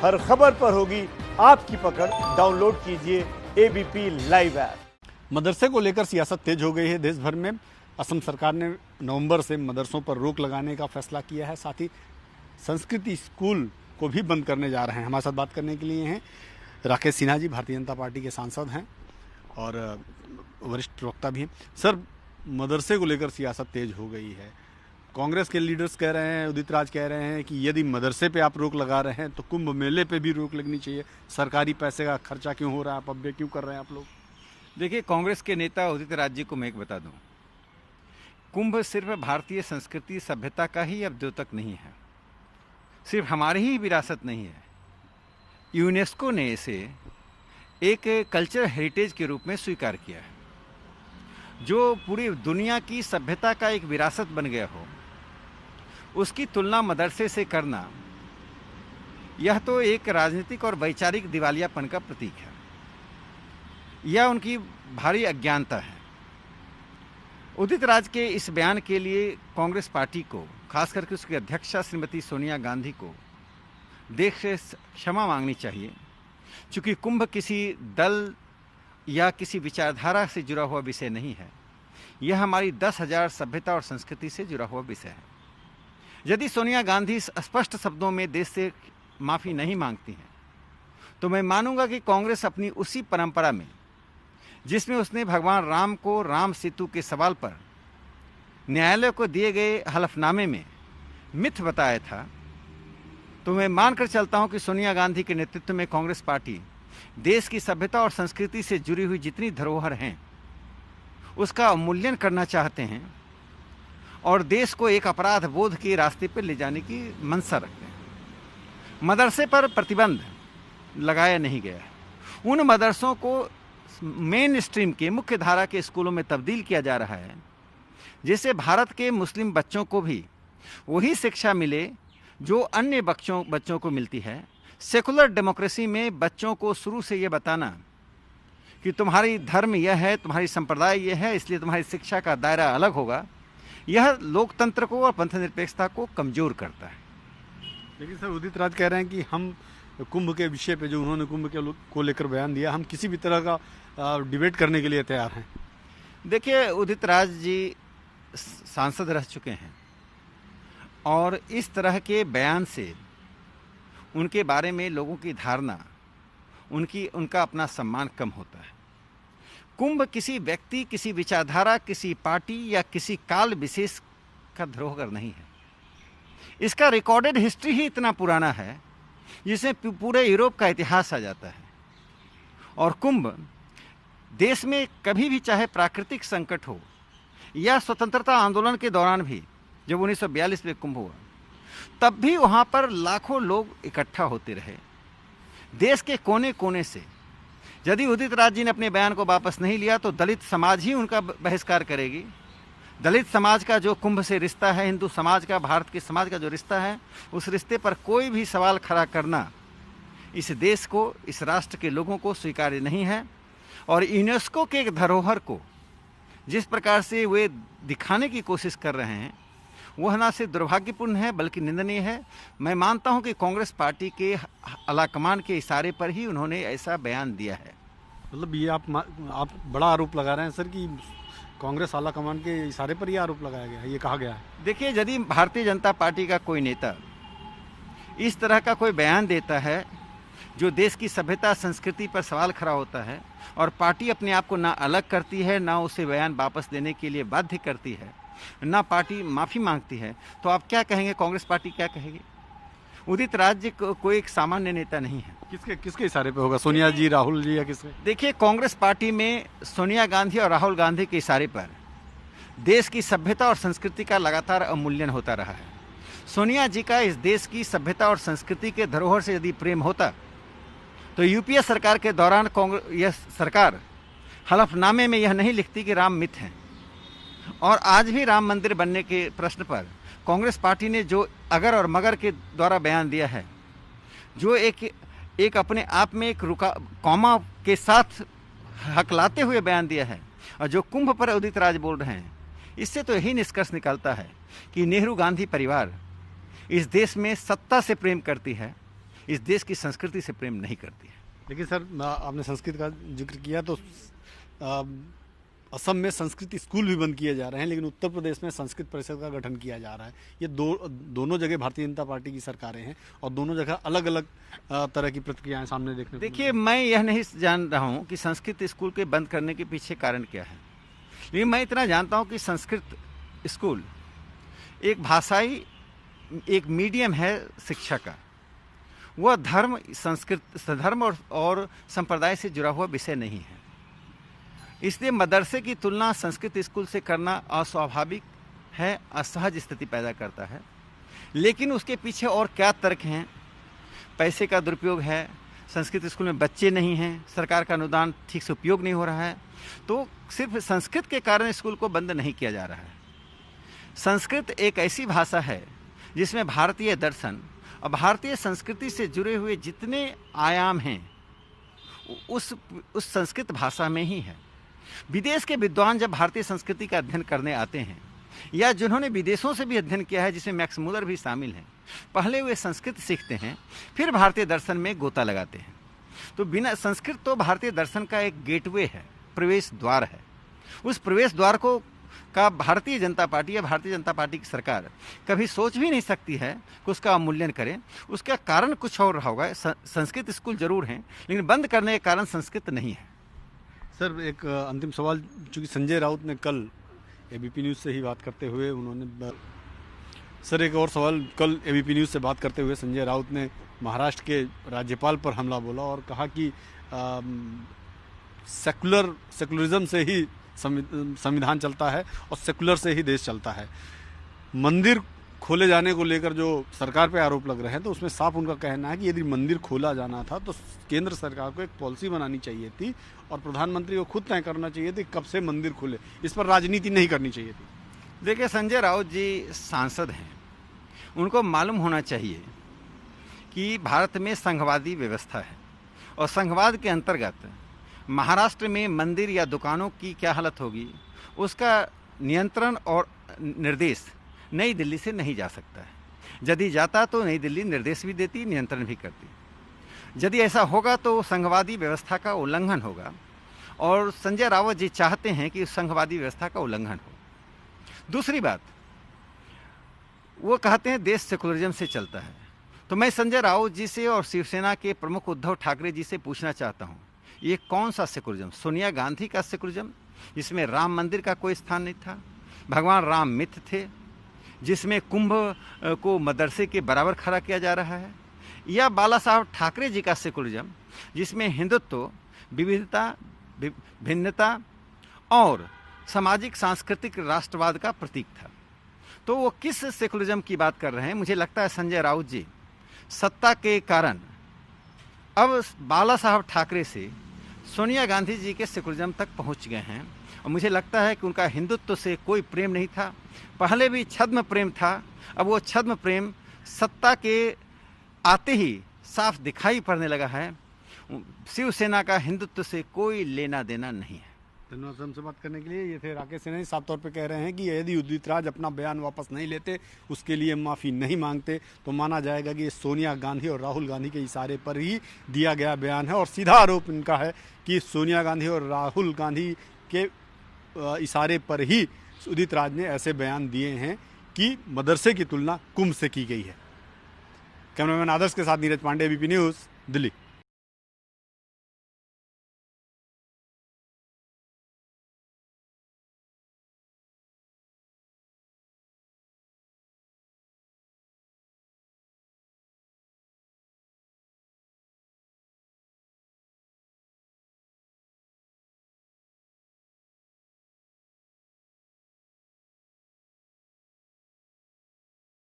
हर खबर पर होगी आपकी पकड़। डाउनलोड कीजिए एबीपी लाइव ऐप। मदरसे को लेकर सियासत तेज हो गई है देश भर में। असम सरकार ने नवंबर से मदरसों पर रोक लगाने का फैसला किया है। साथ ही संस्कृति स्कूल को भी बंद करने जा रहे हैं। हमारे साथ बात करने के लिए हैं राकेश सिन्हा जी, भारतीय जनता पार्टी के सांसद हैं और वरिष्ठ प्रवक्ता भी हैं। सर, मदरसे को लेकर सियासत तेज हो गई है। कांग्रेस के लीडर्स कह रहे हैं, उदित राज कह रहे हैं कि यदि मदरसे पे आप रोक लगा रहे हैं तो कुंभ मेले पे भी रोक लगनी चाहिए। सरकारी पैसे का खर्चा क्यों हो रहा है, आप अब क्यों कर रहे हैं आप लोग? देखिए, कांग्रेस के नेता उदित राज जी को मैं एक बता दूं, कुंभ सिर्फ भारतीय संस्कृति सभ्यता का ही अब द्योतक नहीं है, सिर्फ हमारी ही विरासत नहीं है। यूनेस्को ने इसे एक कल्चरल हेरिटेज के रूप में स्वीकार किया है। जो पूरी दुनिया की सभ्यता का एक विरासत बन गया हो, उसकी तुलना मदरसे से करना, यह तो एक राजनीतिक और वैचारिक दिवालियापन का प्रतीक है। यह उनकी भारी अज्ञानता है। उदित राज के इस बयान के लिए कांग्रेस पार्टी को, खास करके उसकी अध्यक्षा श्रीमती सोनिया गांधी को देश से क्षमा मांगनी चाहिए, क्योंकि कुंभ किसी दल या किसी विचारधारा से जुड़ा हुआ विषय नहीं है। यह हमारी 10,000 सभ्यता और संस्कृति से जुड़ा हुआ विषय है। यदि सोनिया गांधी स्पष्ट शब्दों में देश से माफ़ी नहीं मांगती हैं, तो मैं मानूंगा कि कांग्रेस अपनी उसी परंपरा में, जिसमें उसने भगवान राम को राम सेतु के सवाल पर न्यायालय को दिए गए हलफनामे में मिथ बताया था, तो मैं मानकर चलता हूं कि सोनिया गांधी के नेतृत्व में कांग्रेस पार्टी देश की सभ्यता और संस्कृति से जुड़ी हुई जितनी धरोहर हैं उसका अवमूल्यन करना चाहते हैं और देश को एक अपराध बोध के रास्ते पर ले जाने की मंशा रखते हैं। मदरसे पर प्रतिबंध लगाया नहीं गया है। उन मदरसों को मेन स्ट्रीम के मुख्य धारा के स्कूलों में तब्दील किया जा रहा है, जिससे भारत के मुस्लिम बच्चों को भी वही शिक्षा मिले जो अन्य बच्चों को मिलती है। सेकुलर डेमोक्रेसी में बच्चों को शुरू से ये बताना कि तुम्हारी धर्म यह है, तुम्हारी संप्रदाय यह है, इसलिए तुम्हारी शिक्षा का दायरा अलग होगा, यह लोकतंत्र को और पंथ निरपेक्षता को कमजोर करता है। लेकिन सर, उदित राज कह रहे हैं कि हम कुंभ के विषय पे, जो उन्होंने कुंभ के को लेकर बयान दिया, हम किसी भी तरह का डिबेट करने के लिए तैयार हैं। देखिए, उदित राज जी सांसद रह चुके हैं और इस तरह के बयान से उनके बारे में लोगों की धारणा, उनका अपना सम्मान कम होता है। कुंभ किसी व्यक्ति, किसी विचारधारा, किसी पार्टी या किसी काल विशेष का धरोहर नहीं है। इसका रिकॉर्डेड हिस्ट्री ही इतना पुराना है जिसमें पूरे यूरोप का इतिहास आ जाता है। और कुंभ देश में कभी भी, चाहे प्राकृतिक संकट हो या स्वतंत्रता आंदोलन के दौरान भी, जब 1942 में कुंभ हुआ, तब भी वहाँ पर लाखों लोग इकट्ठा होते रहे देश के कोने कोने से। यदि उदित राज जी ने अपने बयान को वापस नहीं लिया तो दलित समाज ही उनका बहिष्कार करेगी। दलित समाज का जो कुंभ से रिश्ता है, हिंदू समाज का, भारत के समाज का जो रिश्ता है, उस रिश्ते पर कोई भी सवाल खड़ा करना इस देश को, इस राष्ट्र के लोगों को स्वीकार्य नहीं है। और यूनेस्को के एक धरोहर को जिस प्रकार से वे दिखाने की कोशिश कर रहे हैं, वह ना सिर्फ दुर्भाग्यपूर्ण है बल्कि निंदनीय है। मैं मानता हूं कि कांग्रेस पार्टी के आलाकमान के इशारे पर ही उन्होंने ऐसा बयान दिया है। मतलब ये आप बड़ा आरोप लगा रहे हैं सर कि कांग्रेस आलाकमान के इशारे पर ये आरोप लगाया गया है, ये कहा गया है। देखिए, यदि भारतीय जनता पार्टी का कोई नेता इस तरह का कोई बयान देता है जो देश की सभ्यता संस्कृति पर सवाल खड़ा होता है और पार्टी अपने आप को ना अलग करती है, ना उसे बयान वापस देने के लिए बाध्य करती है, ना पार्टी माफ़ी मांगती है, तो आप क्या कहेंगे? कांग्रेस पार्टी क्या कहेगी? उदित राज जी कोई एक सामान्य नेता नहीं है। किसके इशारे पे होगा? सोनिया जी, राहुल जी या किसके? देखिए, कांग्रेस पार्टी में सोनिया गांधी और राहुल गांधी के इशारे पर देश की सभ्यता और संस्कृति का लगातार अवमूल्यन होता रहा है। सोनिया जी का इस देश की सभ्यता और संस्कृति के धरोहर से यदि प्रेम होता तो यूपीए सरकार के दौरान यह सरकार हलफनामे में यह नहीं लिखती कि राम मिथ हैं। और आज भी राम मंदिर बनने के प्रश्न पर कांग्रेस पार्टी ने जो अगर और मगर के द्वारा बयान दिया है, जो एक अपने आप में एक कॉमा के साथ हकलाते हुए बयान दिया है, और जो कुंभ पर उदित राज बोल रहे हैं, इससे तो यही निष्कर्ष निकलता है कि नेहरू गांधी परिवार इस देश में सत्ता से प्रेम करती है, इस देश की संस्कृति से प्रेम नहीं करती है। लेकिन सर, आपने संस्कृत का जिक्र किया तो असम में संस्कृत स्कूल भी बंद किए जा रहे हैं, लेकिन उत्तर प्रदेश में संस्कृत परिषद का गठन किया जा रहा है। ये दोनों जगह भारतीय जनता पार्टी की सरकारें हैं और दोनों जगह अलग अलग तरह की प्रतिक्रियाएं सामने देखने को देखिए, मैं यह नहीं जान रहा हूँ कि संस्कृत स्कूल के बंद करने के पीछे कारण क्या है, लेकिन मैं इतना जानता हूँ कि संस्कृत स्कूल एक भाषाई एक मीडियम है शिक्षा का। वह धर्म और संप्रदाय से जुड़ा हुआ विषय नहीं है। इसलिए मदरसे की तुलना संस्कृत स्कूल से करना अस्वाभाविक है, असहज स्थिति पैदा करता है। लेकिन उसके पीछे और क्या तर्क हैं? पैसे का दुरुपयोग है, संस्कृत स्कूल में बच्चे नहीं हैं, सरकार का अनुदान ठीक से उपयोग नहीं हो रहा है। तो सिर्फ संस्कृत के कारण स्कूल को बंद नहीं किया जा रहा है। संस्कृत एक ऐसी भाषा है जिसमें भारतीय दर्शन और भारतीय संस्कृति से जुड़े हुए जितने आयाम हैं उस संस्कृत भाषा में ही है। विदेश के विद्वान जब भारतीय संस्कृति का अध्ययन करने आते हैं, या जिन्होंने विदेशों से भी अध्ययन किया है, जिसमें मैक्स मुलर भी शामिल हैं, पहले वे संस्कृत सीखते हैं, फिर भारतीय दर्शन में गोता लगाते हैं। तो बिना संस्कृत तो भारतीय दर्शन का एक गेटवे है, प्रवेश द्वार है। उस प्रवेश द्वार को का भारतीय जनता पार्टी या भारतीय जनता पार्टी की सरकार कभी सोच भी नहीं सकती है कि उसका अवमूल्यन करें। उसका कारण कुछ और रहा होगा। संस्कृत स्कूल जरूर हैं, लेकिन बंद करने के कारण संस्कृत नहीं है। सर, एक अंतिम सवाल, चूंकि संजय राउत ने कल एबीपी न्यूज़ से ही बात करते हुए एक और सवाल, कल एबीपी न्यूज़ से बात करते हुए संजय राउत ने महाराष्ट्र के राज्यपाल पर हमला बोला और कहा कि सेकुलरिज्म से ही संविधान चलता है और सेकुलर से ही देश चलता है। मंदिर खोले जाने को लेकर जो सरकार पे आरोप लग रहे हैं, तो उसमें साफ उनका कहना है कि यदि मंदिर खोला जाना था तो केंद्र सरकार को एक पॉलिसी बनानी चाहिए थी और प्रधानमंत्री को खुद तय करना चाहिए थी कब से मंदिर खुले। इस पर राजनीति नहीं करनी चाहिए थी। देखिए, संजय राउत जी सांसद हैं, उनको मालूम होना चाहिए कि भारत में संघवादी व्यवस्था है और संघवाद के अंतर्गत महाराष्ट्र में मंदिर या दुकानों की क्या हालत होगी, उसका नियंत्रण और निर्देश नई दिल्ली से नहीं जा सकता है। यदि जाता तो नई दिल्ली निर्देश भी देती, नियंत्रण भी करती। यदि ऐसा होगा तो संघवादी व्यवस्था का उल्लंघन होगा और संजय राउत जी चाहते हैं कि संघवादी व्यवस्था का उल्लंघन हो। दूसरी बात, वो कहते हैं देश सेकुलरिज्म से चलता है। तो मैं संजय राउत जी से और शिवसेना के प्रमुख उद्धव ठाकरे जी से पूछना चाहता हूँ, ये कौन सा सेकुलरिज्म? सोनिया गांधी का सेकुलरिज्म जिसमें राम मंदिर का कोई स्थान नहीं था, भगवान राम मिथ थे, जिसमें कुंभ को मदरसे के बराबर खड़ा किया जा रहा है, या बाला साहब ठाकरे जी का सेकुलरिज्म जिसमें हिंदुत्व, विविधता, भिन्नता और सामाजिक सांस्कृतिक राष्ट्रवाद का प्रतीक था? तो वो किस सेकुलरिज्म की बात कर रहे हैं? मुझे लगता है संजय राउत जी सत्ता के कारण अब बाला साहब ठाकरे से सोनिया गांधी जी के सेकुलरिज्म तक पहुंच गए हैं और मुझे लगता है कि उनका हिंदुत्व से कोई प्रेम नहीं था। पहले भी छद्म प्रेम था, अब वो छद्म प्रेम सत्ता के आते ही साफ दिखाई पड़ने लगा है। शिवसेना का हिंदुत्व से कोई लेना देना नहीं है। धन्यवाद हमसे बात करने के लिए। ये थे राकेश सिन्हा, साफ तौर पे कह रहे हैं कि यदि उदित राज अपना बयान वापस नहीं लेते, उसके लिए माफ़ी नहीं मांगते, तो माना जाएगा कि ये सोनिया गांधी और राहुल गांधी के इशारे पर ही दिया गया बयान है। और सीधा आरोप इनका है कि सोनिया गांधी और राहुल गांधी के इशारे पर ही उदित राज ने ऐसे बयान दिए हैं कि मदरसे की तुलना कुंभ से की गई है। कैमरामैन आदर्श के साथ नीरज पांडे, एबीपी न्यूज़, दिल्ली।